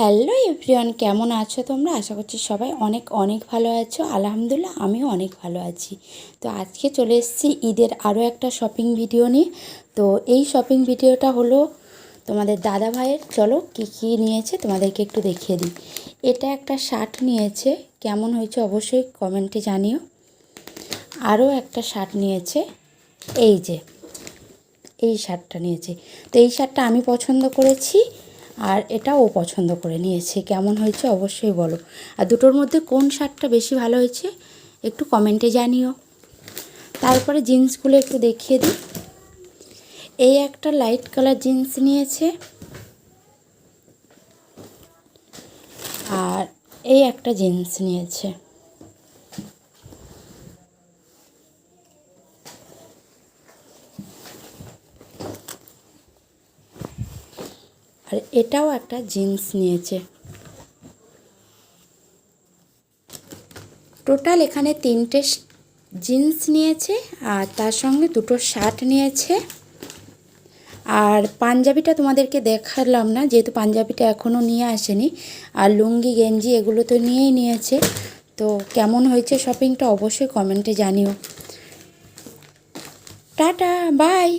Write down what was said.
Hello everyone, কেমন আছো তোমরা? আশা করছি সবাই অনেক অনেক ভালো আছো। আলহামদুলিল্লাহ আমিও অনেক ভালো আছি। তো আজকে চলে এসেছি ঈদের আরও একটা শপিং ভিডিও নিয়ে। তো এই শপিং ভিডিওটা হলো তোমাদের দাদা ভাইয়ের। চলো কী কী নিয়েছে তোমাদেরকে একটু দেখিয়ে দিই। এটা একটা শার্ট নিয়েছে, কেমন হয়েছে অবশ্যই কমেন্টে জানিও। আরও একটা শার্ট নিয়েছে, এই যে এই শার্টটা নিয়েছে। তো এই শার্টটা আমি পছন্দ করেছি, আর এটা ও পছন্দ করে নিয়েছে। কেমন হয়েছে অবশ্যই বলো। আর দুটোর মধ্যে কোন শার্টটা বেশি ভালো হয়েছে একটু কমেন্টে জানিও। তারপরে জিন্সগুলো একটু দেখিয়ে দিই। এই একটা লাইট কালার জিন্স নিয়েছে, আর এই একটা জিন্স নিয়েছে। আর এটাও একটা জিন্স নিয়েছে। টোটাল এখানে তিনটে জিন্স নিয়েছে, আর তার সঙ্গে দুটো শার্ট নিয়েছে। আর পাঞ্জাবিটা তোমাদেরকে দেখালাম না, যেহেতু পাঞ্জাবিটা এখনও নিয়ে আসেনি। আর লুঙ্গি গেঞ্জি এগুলো তো নিয়েই নিয়েছে। তো কেমন হয়েছে শপিংটা অবশ্যই কমেন্টে জানিও। Tata, by.